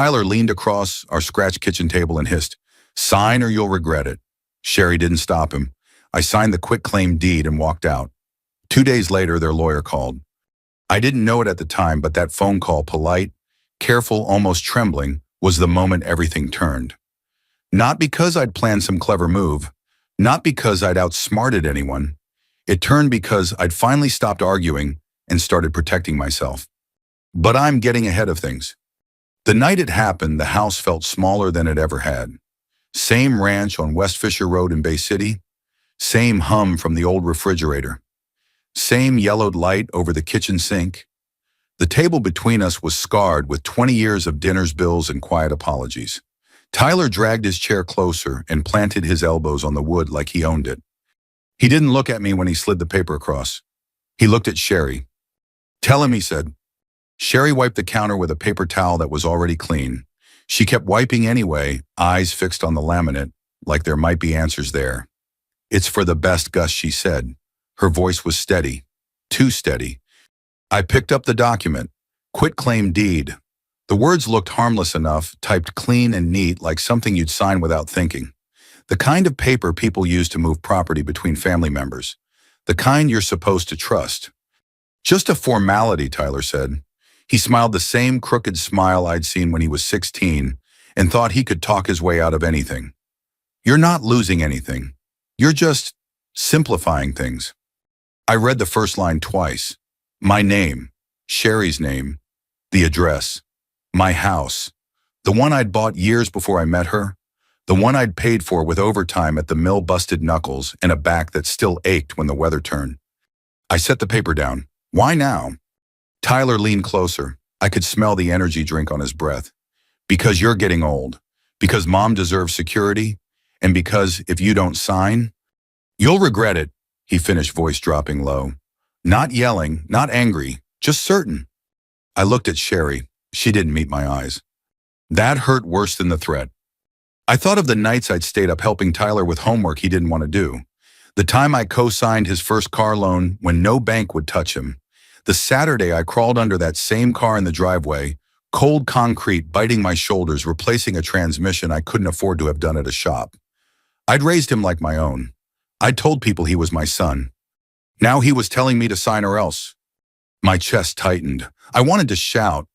Tyler leaned across our scratch kitchen table and hissed, "Sign or you'll regret it." Sherry didn't stop him. I signed the quitclaim deed and walked out. 2 days later, their lawyer called. I didn't know it at the time, but that phone call, polite, careful, almost trembling, was the moment everything turned. Not because I'd planned some clever move, not because I'd outsmarted anyone. It turned because I'd finally stopped arguing and started protecting myself. But I'm getting ahead of things. The night it happened, the house felt smaller than it ever had. Same ranch on West Fisher Road in Bay City, same hum from the old refrigerator, same yellowed light over the kitchen sink. The table between us was scarred with 20 years of dinners, bills, and quiet apologies. Tyler dragged his chair closer and planted his elbows on the wood like he owned it. He didn't look at me when he slid the paper across. He looked at Sherry. "Tell him," he said. Sherry wiped the counter with a paper towel that was already clean. She kept wiping anyway, eyes fixed on the laminate, like there might be answers there. "It's for the best, Gus," she said. Her voice was steady, too steady. I picked up the document. Quitclaim deed. The words looked harmless enough, typed clean and neat like something you'd sign without thinking. The kind of paper people use to move property between family members. The kind you're supposed to trust. "Just a formality," Tyler said. He smiled the same crooked smile I'd seen when he was 16 and thought he could talk his way out of anything. "You're not losing anything. You're just simplifying things." I read the first line twice. My name, Sherry's name, the address, my house, the one I'd bought years before I met her, the one I'd paid for with overtime at the mill, busted knuckles and a back that still ached when the weather turned. I set the paper down. "Why now?" Tyler leaned closer. I could smell the energy drink on his breath. "Because you're getting old. Because Mom deserves security. And because if you don't sign, you'll regret it," he finished, voice dropping low. Not yelling, not angry, just certain. I looked at Sherry. She didn't meet my eyes. That hurt worse than the threat. I thought of the nights I'd stayed up helping Tyler with homework he didn't want to do. The time I co-signed his first car loan when no bank would touch him. The Saturday I crawled under that same car in the driveway, cold concrete biting my shoulders, replacing a transmission I couldn't afford to have done at a shop. I'd raised him like my own. I'd told people he was my son. Now he was telling me to sign or else. My chest tightened. I wanted to shout.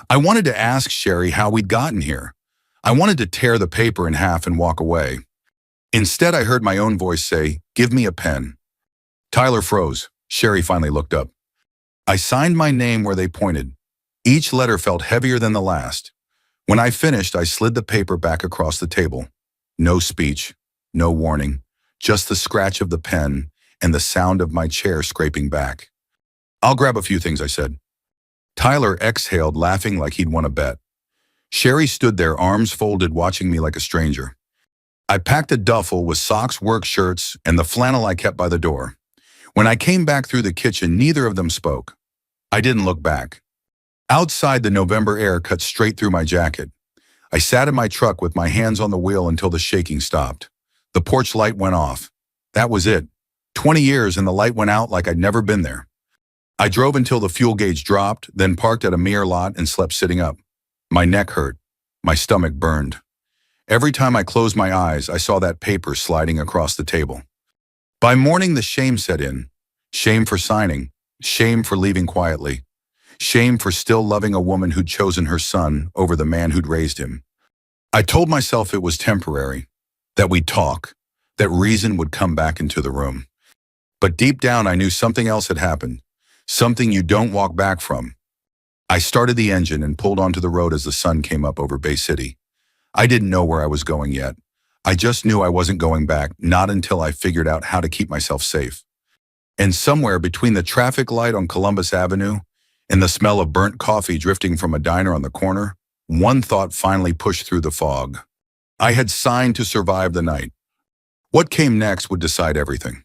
I wanted to ask Sherry how we'd gotten here. I wanted to tear the paper in half and walk away. Instead, I heard my own voice say, "Give me a pen." Tyler froze. Sherry finally looked up. I signed my name where they pointed. Each letter felt heavier than the last. When I finished, I slid the paper back across the table. No speech, no warning, just the scratch of the pen and the sound of my chair scraping back. "I'll grab a few things," I said. Tyler exhaled, laughing like he'd won a bet. Sherry stood there, arms folded, watching me like a stranger. I packed a duffel with socks, work shirts, and the flannel I kept by the door. When I came back through the kitchen, neither of them spoke. I didn't look back. Outside, the November air cut straight through my jacket. I sat in my truck with my hands on the wheel until the shaking stopped. The porch light went off. That was it. 20 years and the light went out like I'd never been there. I drove until the fuel gauge dropped, then parked at a mere lot and slept sitting up. My neck hurt. My stomach burned. Every time I closed my eyes, I saw that paper sliding across the table. By morning, the shame set in. Shame for signing. Shame for leaving quietly. Shame for still loving a woman who'd chosen her son over the man who'd raised him. I told myself it was temporary, that we'd talk, that reason would come back into the room. But deep down, I knew something else had happened, something you don't walk back from. I started the engine and pulled onto the road as the sun came up over Bay City. I didn't know where I was going yet. I just knew I wasn't going back, not until I figured out how to keep myself safe. And somewhere between the traffic light on Columbus Avenue and the smell of burnt coffee drifting from a diner on the corner, one thought finally pushed through the fog. I had signed to survive the night. What came next would decide everything.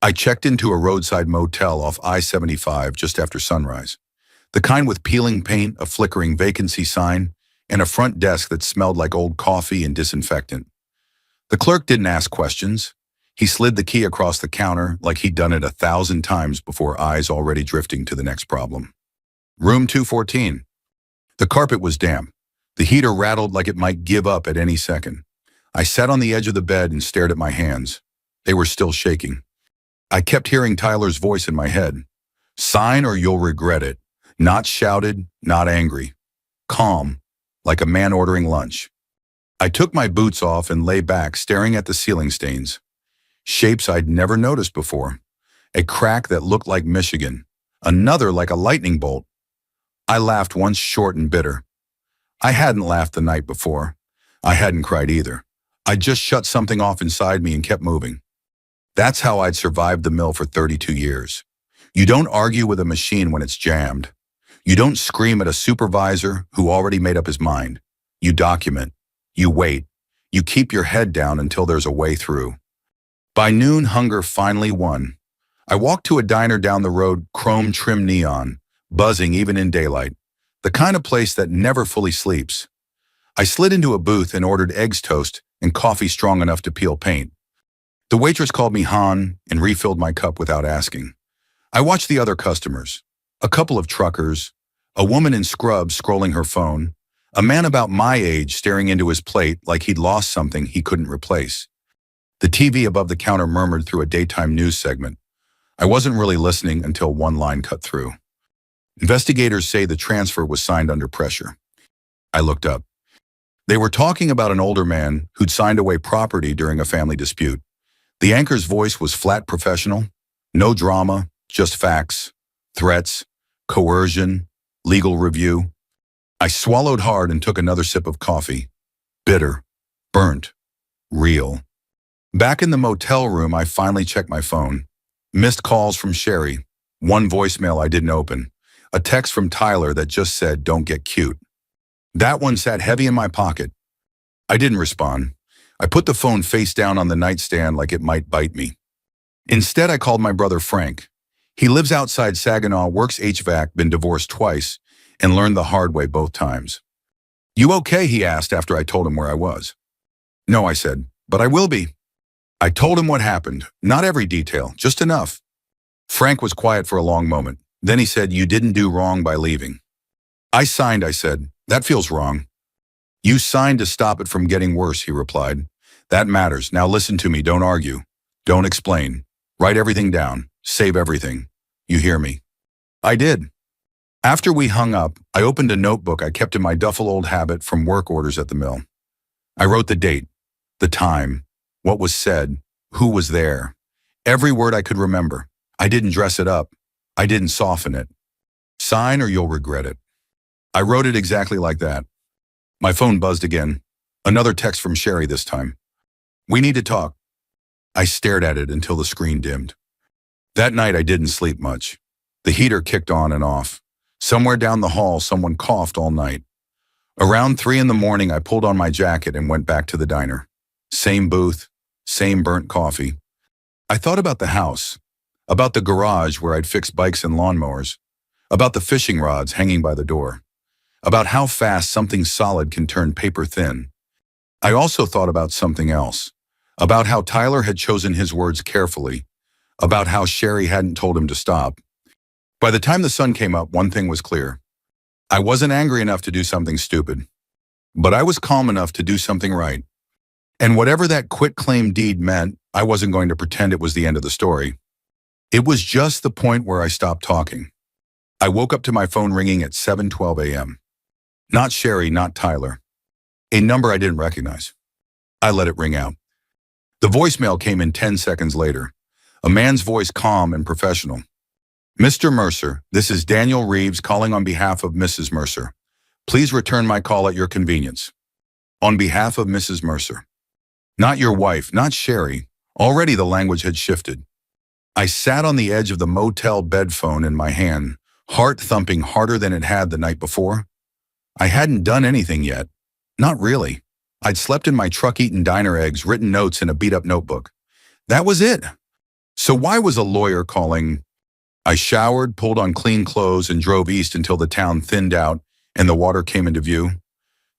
I checked into a roadside motel off I-75 just after sunrise. The kind with peeling paint, a flickering vacancy sign, and a front desk that smelled like old coffee and disinfectant. The clerk didn't ask questions. He slid the key across the counter like he'd done it 1,000 times before, eyes already drifting to the next problem. Room 214. The carpet was damp. The heater rattled like it might give up at any second. I sat on the edge of the bed and stared at my hands. They were still shaking. I kept hearing Tyler's voice in my head. Sign or you'll regret it. Not shouted, not angry. Calm, like a man ordering lunch. I took my boots off and lay back, staring at the ceiling stains. Shapes I'd never noticed before. A crack that looked like Michigan. Another like a lightning bolt. I laughed once, short and bitter. I hadn't laughed the night before. I hadn't cried either. I just shut something off inside me and kept moving. That's how I'd survived the mill for 32 years. You don't argue with a machine when it's jammed. You don't scream at a supervisor who already made up his mind. You document. You wait. You keep your head down until there's a way through. By noon, hunger finally won. I walked to a diner down the road, chrome-trimmed neon, buzzing even in daylight. The kind of place that never fully sleeps. I slid into a booth and ordered eggs toast and coffee strong enough to peel paint. The waitress called me Han and refilled my cup without asking. I watched the other customers. A couple of truckers, a woman in scrubs scrolling her phone, a man about my age staring into his plate like he'd lost something he couldn't replace. The TV above the counter murmured through a daytime news segment. I wasn't really listening until one line cut through. Investigators say the transfer was signed under pressure. I looked up. They were talking about an older man who'd signed away property during a family dispute. The anchor's voice was flat professional. No drama, just facts, threats, coercion, legal review. I swallowed hard and took another sip of coffee. Bitter, burnt, real. Back in the motel room, I finally checked my phone. Missed calls from Sherry. One voicemail I didn't open. A text from Tyler that just said, "Don't get cute." That one sat heavy in my pocket. I didn't respond. I put the phone face down on the nightstand like it might bite me. Instead, I called my brother Frank. He lives outside Saginaw, works HVAC, been divorced twice, and learned the hard way both times. "You okay?" he asked after I told him where I was. "No," I said, "but I will be." I told him what happened. Not every detail, just enough. Frank was quiet for a long moment. Then he said, "You didn't do wrong by leaving." "I signed," I said. "That feels wrong." "You signed to stop it from getting worse," he replied. "That matters. Now listen to me. Don't argue. Don't explain. Write everything down. Save everything. You hear me?" I did. After we hung up, I opened a notebook I kept in my duffel old habit from work orders at the mill. I wrote the date, the time, what was said, who was there. Every word I could remember. I didn't dress it up. I didn't soften it. Sign or you'll regret it. I wrote it exactly like that. My phone buzzed again. Another text from Sherry this time. "We need to talk." I stared at it until the screen dimmed. That night I didn't sleep much. The heater kicked on and off. Somewhere down the hall, someone coughed all night. Around 3 in the morning, I pulled on my jacket and went back to the diner. Same booth, same burnt coffee. I thought about the house, about the garage where I'd fix bikes and lawnmowers, about the fishing rods hanging by the door, about how fast something solid can turn paper thin. I also thought about something else, about how Tyler had chosen his words carefully, about how Sherry hadn't told him to stop. By the time the sun came up, one thing was clear. I wasn't angry enough to do something stupid, but I was calm enough to do something right. And whatever that quitclaim deed meant, I wasn't going to pretend it was the end of the story. It was just the point where I stopped talking. I woke up to my phone ringing at 7:12 a.m. Not Sherry, not Tyler. A number I didn't recognize. I let it ring out. The voicemail came in 10 seconds later. A man's voice, calm and professional. "Mr. Mercer, this is Daniel Reeves calling on behalf of Mrs. Mercer. Please return my call at your convenience." On behalf of Mrs. Mercer. Not your wife, not Sherry. Already the language had shifted. I sat on the edge of the motel bed phone in my hand, heart thumping harder than it had the night before. I hadn't done anything yet. Not really. I'd slept in my truck eaten diner eggs, written notes in a beat-up notebook. That was it. So why was a lawyer calling? I showered, pulled on clean clothes, and drove east until the town thinned out and the water came into view.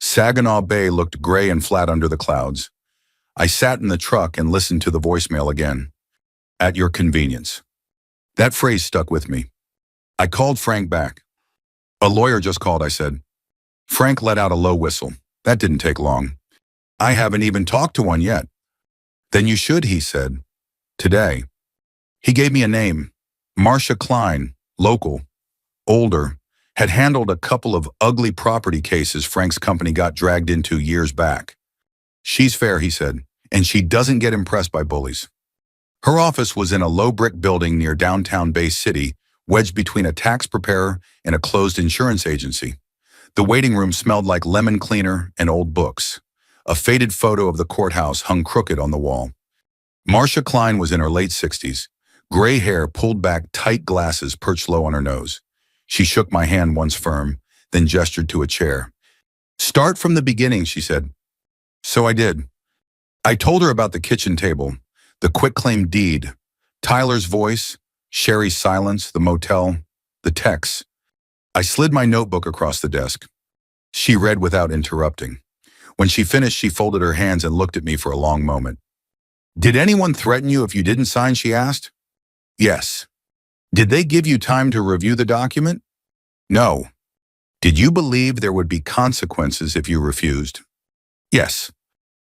Saginaw Bay looked gray and flat under the clouds. I sat in the truck and listened to the voicemail again. "At your convenience." That phrase stuck with me. I called Frank back. "A lawyer just called," I said. Frank let out a low whistle. That didn't take long. I haven't even talked to one yet. Then you should, he said. Today. He gave me a name. Marcia Klein, local, older, had handled a couple of ugly property cases Frank's company got dragged into years back. She's fair, he said, and she doesn't get impressed by bullies. Her office was in a low brick building near downtown Bay City, wedged between a tax preparer and a closed insurance agency. The waiting room smelled like lemon cleaner and old books. A faded photo of the courthouse hung crooked on the wall. Marcia Klein was in her late 60s, gray hair pulled back, tight glasses perched low on her nose. She shook my hand once firm, then gestured to a chair. Start from the beginning, she said. So I did. I told her about the kitchen table, the quitclaim deed, Tyler's voice, Sherry's silence, the motel, the texts. I slid my notebook across the desk. She read without interrupting. When she finished, she folded her hands and looked at me for a long moment. Did anyone threaten you if you didn't sign, she asked. Yes. Did they give you time to review the document? No. Did you believe there would be consequences if you refused? Yes.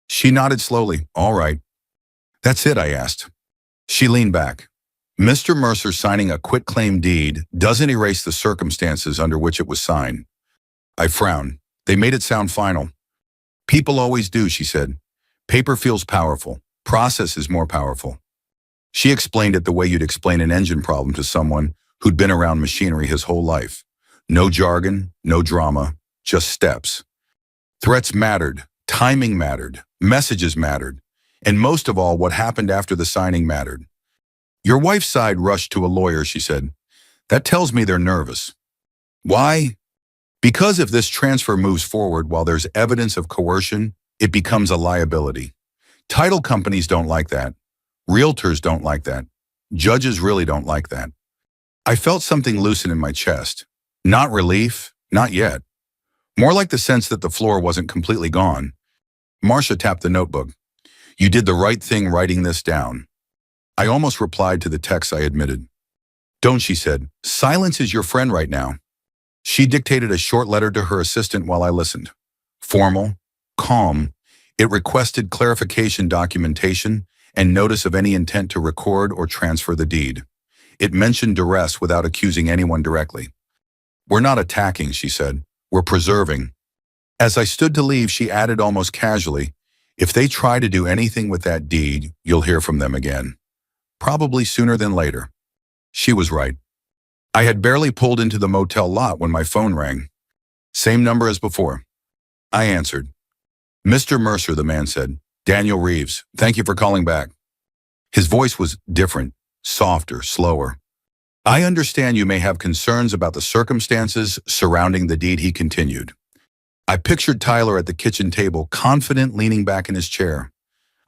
She nodded slowly. All right. That's it, I asked. She leaned back. Mr. Mercer signing a quitclaim deed doesn't erase the circumstances under which it was signed. I frowned. They made it sound final. People always do, she said. Paper feels powerful. Process is more powerful. She explained it the way you'd explain an engine problem to someone who'd been around machinery his whole life. No jargon, no drama, just steps. Threats mattered, timing mattered, messages mattered, and most of all, what happened after the signing mattered. Your wife's side rushed to a lawyer, she said. That tells me they're nervous. Why? Because if this transfer moves forward while there's evidence of coercion, it becomes a liability. Title companies don't like that. Realtors don't like that. Judges really don't like that. I felt something loosen in my chest. Not relief, not yet. More like the sense that the floor wasn't completely gone. Marcia tapped the notebook. You did the right thing writing this down. I almost replied to the text I admitted. Don't, she said. Silence is your friend right now. She dictated a short letter to her assistant while I listened. Formal, calm, it requested clarification documentation and notice of any intent to record or transfer the deed. It mentioned duress without accusing anyone directly. We're not attacking, she said. We're preserving. As I stood to leave, she added almost casually, if they try to do anything with that deed, you'll hear from them again. Probably sooner than later. She was right. I had barely pulled into the motel lot when my phone rang. Same number as before. I answered. Mr. Mercer, the man said. Daniel Reeves, thank you for calling back. His voice was different, softer, slower. I understand you may have concerns about the circumstances surrounding the deed, he continued. I pictured Tyler at the kitchen table, confident, leaning back in his chair.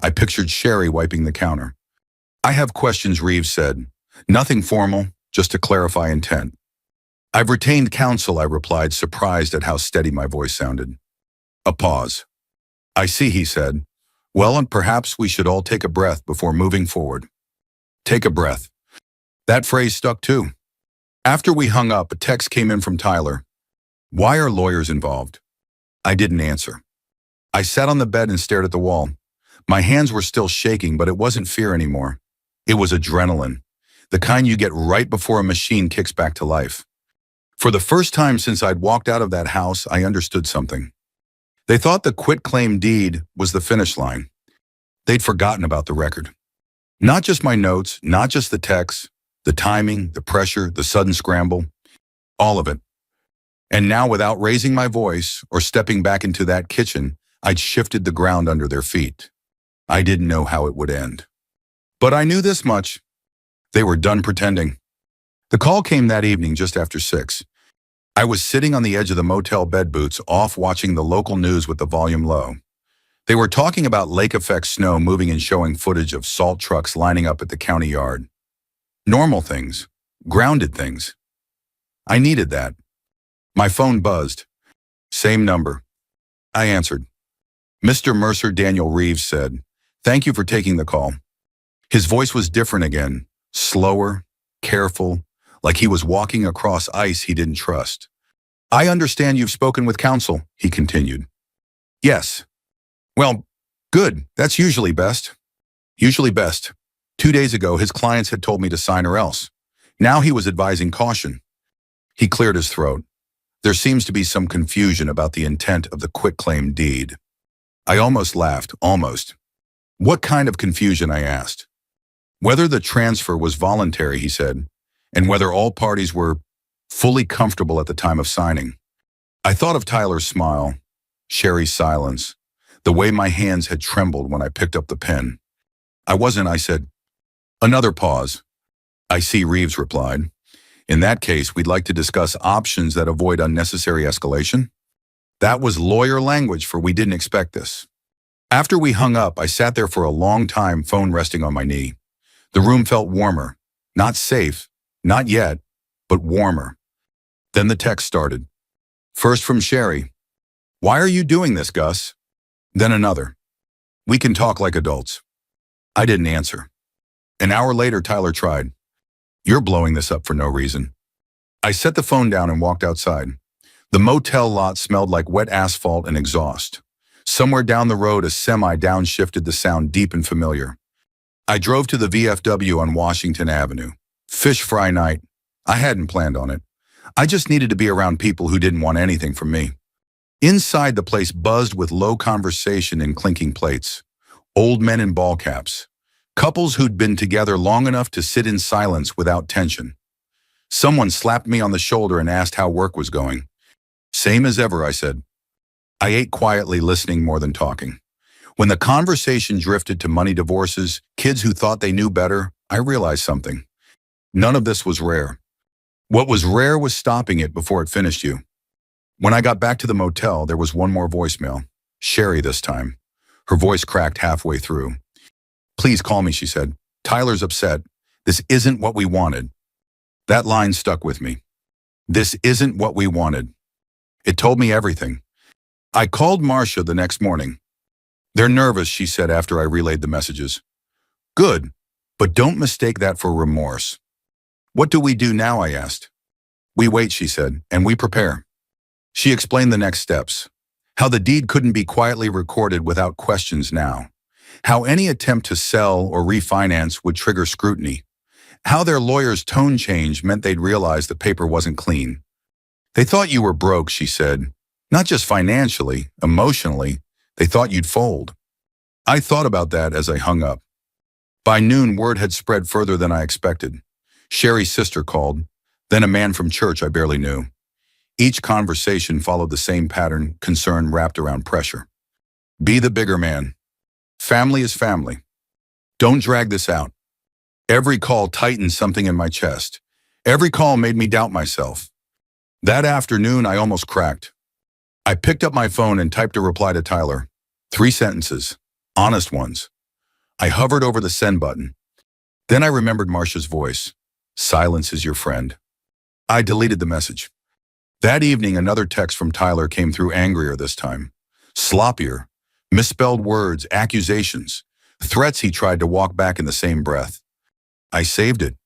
I pictured Sherry wiping the counter. I have questions, Reeves said. Nothing formal, just to clarify intent. I've retained counsel, I replied, surprised at how steady my voice sounded. A pause. I see, he said. Well, and perhaps we should all take a breath before moving forward. Take a breath. That phrase stuck too. After we hung up, a text came in from Tyler. Why are lawyers involved? I didn't answer. I sat on the bed and stared at the wall. My hands were still shaking, but it wasn't fear anymore. It was adrenaline, the kind you get right before a machine kicks back to life. For the first time since I'd walked out of that house, I understood something. They thought the quitclaim deed was the finish line. They'd forgotten about the record. Not just my notes, not just the texts, the timing, the pressure, the sudden scramble, all of it. And now, without raising my voice or stepping back into that kitchen, I'd shifted the ground under their feet. I didn't know how it would end. But I knew this much. They were done pretending. The call came that evening just after 6. I was sitting on the edge of the motel bed boots off watching the local news with the volume low. They were talking about lake effect snow moving and showing footage of salt trucks lining up at the county yard. Normal things. Grounded things. I needed that. My phone buzzed. Same number. I answered. Mr. Mercer, Daniel Reeves said, "Thank you for taking the call." His voice was different again, slower, careful, like he was walking across ice he didn't trust. I understand you've spoken with counsel, he continued. Yes. Well, good. That's usually best. Usually best. 2 days ago, his clients had told me to sign or else. Now he was advising caution. He cleared his throat. There seems to be some confusion about the intent of the quitclaim deed. I almost laughed, almost. What kind of confusion, I asked. Whether the transfer was voluntary, he said, and whether all parties were fully comfortable at the time of signing. I thought of Tyler's smile, Sherry's silence, the way my hands had trembled when I picked up the pen. I wasn't, I said. Another pause. I see, Reeves replied. In that case, we'd like to discuss options that avoid unnecessary escalation. That was lawyer language, for we didn't expect this. After we hung up, I sat there for a long time, phone resting on my knee. The room felt warmer. Not safe, not yet, but warmer. Then the text started. First from Sherry. Why are you doing this, Gus? Then another. We can talk like adults. I didn't answer. An hour later, Tyler tried. You're blowing this up for no reason. I set the phone down and walked outside. The motel lot smelled like wet asphalt and exhaust. Somewhere down the road, a semi downshifted, the sound deep and familiar. I drove to the VFW on Washington Avenue. Fish fry night. I hadn't planned on it. I just needed to be around people who didn't want anything from me. Inside, the place buzzed with low conversation and clinking plates. Old men in ball caps. Couples who'd been together long enough to sit in silence without tension. Someone slapped me on the shoulder and asked how work was going. Same as ever, I said. I ate quietly, listening more than talking. When the conversation drifted to money, divorces, kids who thought they knew better, I realized something. None of this was rare. What was rare was stopping it before it finished you. When I got back to the motel, there was one more voicemail. Sherry this time. Her voice cracked halfway through. Please call me, she said. Tyler's upset. This isn't what we wanted. That line stuck with me. This isn't what we wanted. It told me everything. I called Marcia the next morning. They're nervous, she said after I relayed the messages. Good, but don't mistake that for remorse. What do we do now, I asked. We wait, she said, and we prepare. She explained the next steps. How the deed couldn't be quietly recorded without questions now. How any attempt to sell or refinance would trigger scrutiny. How their lawyer's tone change meant they'd realize the paper wasn't clean. They thought you were broke, she said. Not just financially, emotionally. They thought you'd fold. I thought about that as I hung up. By noon, word had spread further than I expected. Sherry's sister called, then a man from church I barely knew. Each conversation followed the same pattern, concern wrapped around pressure. Be the bigger man. Family is family. Don't drag this out. Every call tightened something in my chest. Every call made me doubt myself. That afternoon, I almost cracked. I picked up my phone and typed a reply to Tyler. 3 sentences, honest ones. I hovered over the send button. Then I remembered Marcia's voice. Silence is your friend. I deleted the message. That evening, another text from Tyler came through, angrier this time. Sloppier. Misspelled words, accusations, threats he tried to walk back in the same breath. I saved it.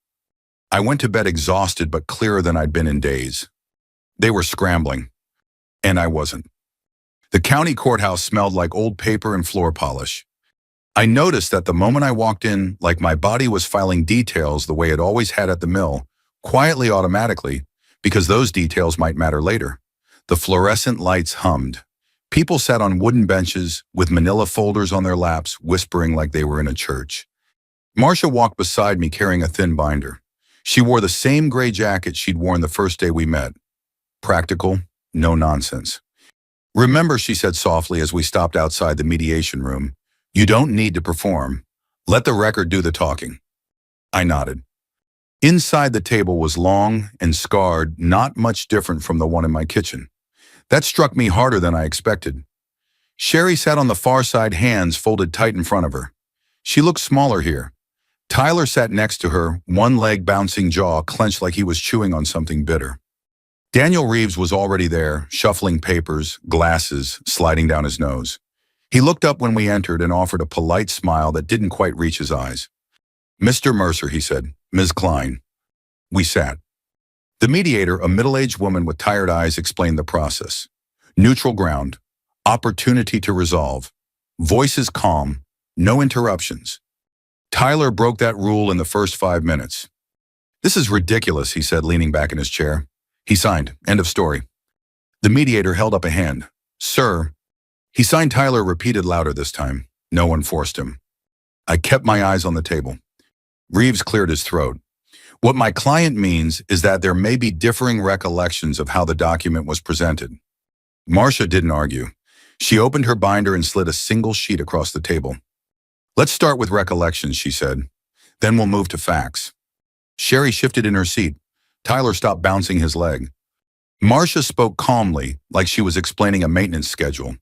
I went to bed exhausted but clearer than I'd been in days. They were scrambling. And I wasn't. The county courthouse smelled like old paper and floor polish. I noticed that the moment I walked in, like my body was filing details the way it always had at the mill, quietly, automatically, because those details might matter later. The fluorescent lights hummed. People sat on wooden benches with manila folders on their laps, whispering like they were in a church. Marcia walked beside me carrying a thin binder. She wore the same gray jacket she'd worn the first day we met. Practical, no nonsense. Remember, she said softly as we stopped outside the mediation room, you don't need to perform. Let the record do the talking. I nodded. Inside, the table was long and scarred, not much different from the one in my kitchen. That struck me harder than I expected. Sherry sat on the far side, hands folded tight in front of her. She looked smaller here. Tyler sat next to her, one leg bouncing, jaw clenched like he was chewing on something bitter. Daniel Reeves was already there, shuffling papers, glasses sliding down his nose. He looked up when we entered and offered a polite smile that didn't quite reach his eyes. Mr. Mercer, he said. Ms. Klein. We sat. The mediator, a middle-aged woman with tired eyes, explained the process. Neutral ground, opportunity to resolve, voices calm, no interruptions. Tyler broke that rule in the first 5 minutes. This is ridiculous, he said, leaning back in his chair. He signed. End of story. The mediator held up a hand. Sir. He signed. Tyler repeated louder this time. No one forced him. I kept my eyes on the table. Reeves cleared his throat. What my client means is that there may be differing recollections of how the document was presented. Marcia didn't argue. She opened her binder and slid a single sheet across the table. Let's start with recollections, she said. Then we'll move to facts. Sherry shifted in her seat. Tyler stopped bouncing his leg. Marcia spoke calmly, like she was explaining a maintenance schedule.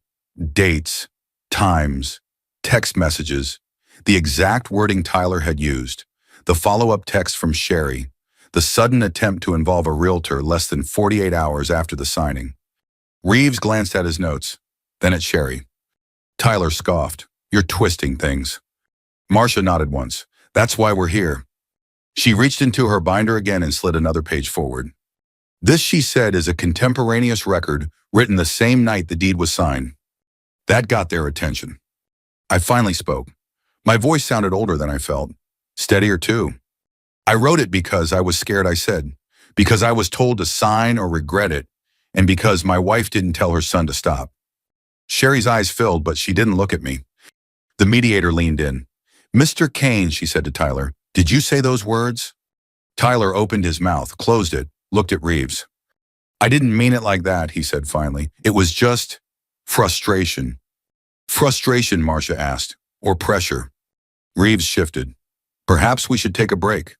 Dates, times, text messages, the exact wording Tyler had used, the follow-up text from Sherry, the sudden attempt to involve a realtor less than 48 hours after the signing. Reeves glanced at his notes, then at Sherry. Tyler scoffed. You're twisting things. Marcia nodded once. That's why we're here. She reached into her binder again and slid another page forward. This, she said, is a contemporaneous record written the same night the deed was signed. That got their attention. I finally spoke. My voice sounded older than I felt. Steadier too. I wrote it because I was scared, I said. Because I was told to sign or regret it, and because my wife didn't tell her son to stop. Sherry's eyes filled, but she didn't look at me. The mediator leaned in. Mr. Kane, she said to Tyler, did you say those words? Tyler opened his mouth, closed it, looked at Reeves. I didn't mean it like that, he said finally. It was just frustration. Frustration, Marcia asked, or pressure. Reeves shifted. Perhaps we should take a break.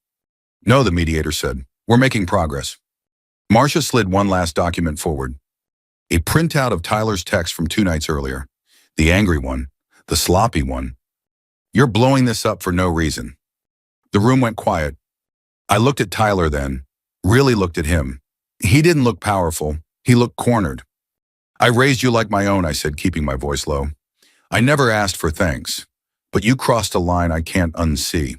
No, the mediator said. We're making progress. Marcia slid one last document forward. A printout of Tyler's text from 2 nights earlier. The angry one. The sloppy one. You're blowing this up for no reason. The room went quiet. I looked at Tyler then, really looked at him. He didn't look powerful. He looked cornered. I raised you like my own, I said, keeping my voice low. I never asked for thanks, but you crossed a line I can't unsee.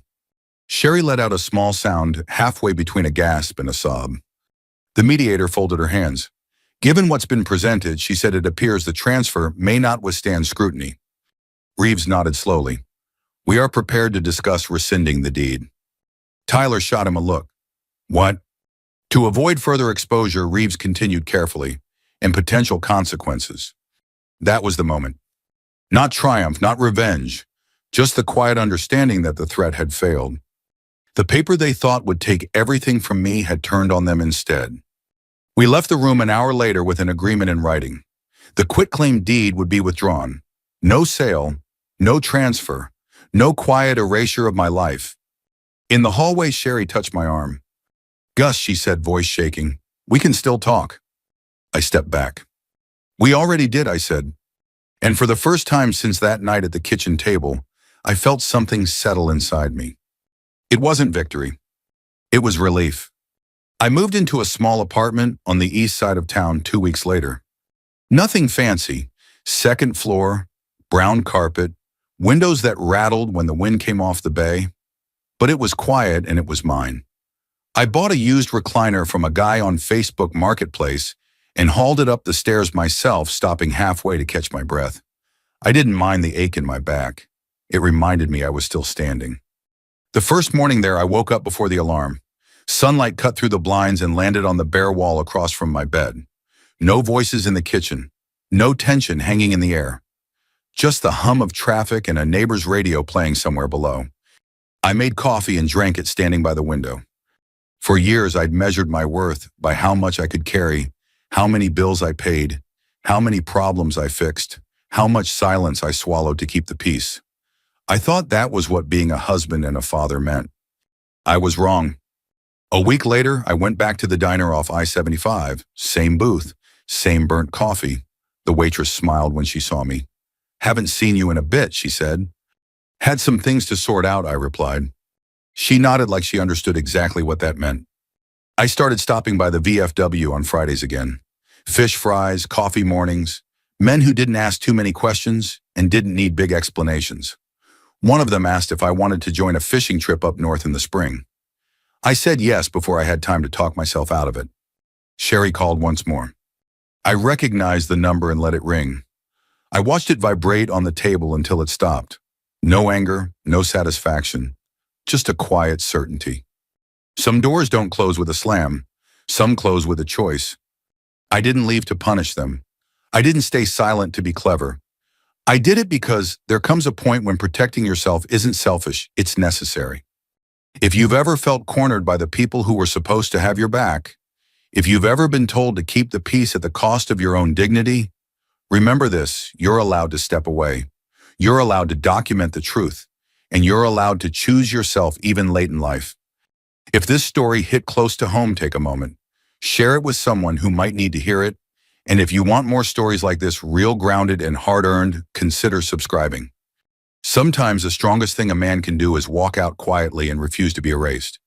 Sherry let out a small sound halfway between a gasp and a sob. The mediator folded her hands. Given what's been presented, she said, it appears the transfer may not withstand scrutiny. Reeves nodded slowly. We are prepared to discuss rescinding the deed. Tyler shot him a look. What? To avoid further exposure, Reeves continued carefully, and potential consequences. That was the moment. Not triumph, not revenge, just the quiet understanding that the threat had failed. The paper they thought would take everything from me had turned on them instead. We left the room an hour later with an agreement in writing. The quitclaim deed would be withdrawn. No sale, no transfer, no quiet erasure of my life. In the hallway, Sherry touched my arm. Gus, she said, voice shaking, we can still talk. I stepped back. We already did, I said. And for the first time since that night at the kitchen table, I felt something settle inside me. It wasn't victory. It was relief. I moved into a small apartment on the east side of town 2 weeks later. Nothing fancy. Second floor, brown carpet, windows that rattled when the wind came off the bay. But it was quiet and it was mine. I bought a used recliner from a guy on Facebook Marketplace and hauled it up the stairs myself, stopping halfway to catch my breath. I didn't mind the ache in my back. It reminded me I was still standing. The first morning there, I woke up before the alarm. Sunlight cut through the blinds and landed on the bare wall across from my bed. No voices in the kitchen. No tension hanging in the air. Just the hum of traffic and a neighbor's radio playing somewhere below. I made coffee and drank it standing by the window. For years, I'd measured my worth by how much I could carry, how many bills I paid, how many problems I fixed, how much silence I swallowed to keep the peace. I thought that was what being a husband and a father meant. I was wrong. A week later, I went back to the diner off I-75, same booth, same burnt coffee. The waitress smiled when she saw me. Haven't seen you in a bit, she said. Had some things to sort out, I replied. She nodded like she understood exactly what that meant. I started stopping by the VFW on Fridays again. Fish fries, coffee mornings, men who didn't ask too many questions and didn't need big explanations. One of them asked if I wanted to join a fishing trip up north in the spring. I said yes before I had time to talk myself out of it. Sherry called once more. I recognized the number and let it ring. I watched it vibrate on the table until it stopped. No anger, no satisfaction, just a quiet certainty. Some doors don't close with a slam. Some close with a choice. I didn't leave to punish them. I didn't stay silent to be clever. I did it because there comes a point when protecting yourself isn't selfish, it's necessary. If you've ever felt cornered by the people who were supposed to have your back, if you've ever been told to keep the peace at the cost of your own dignity, remember this: you're allowed to step away. You're allowed to document the truth, and you're allowed to choose yourself even late in life. If this story hit close to home, take a moment. Share it with someone who might need to hear it. And if you want more stories like this, real, grounded, and hard-earned, consider subscribing. Sometimes the strongest thing a man can do is walk out quietly and refuse to be erased.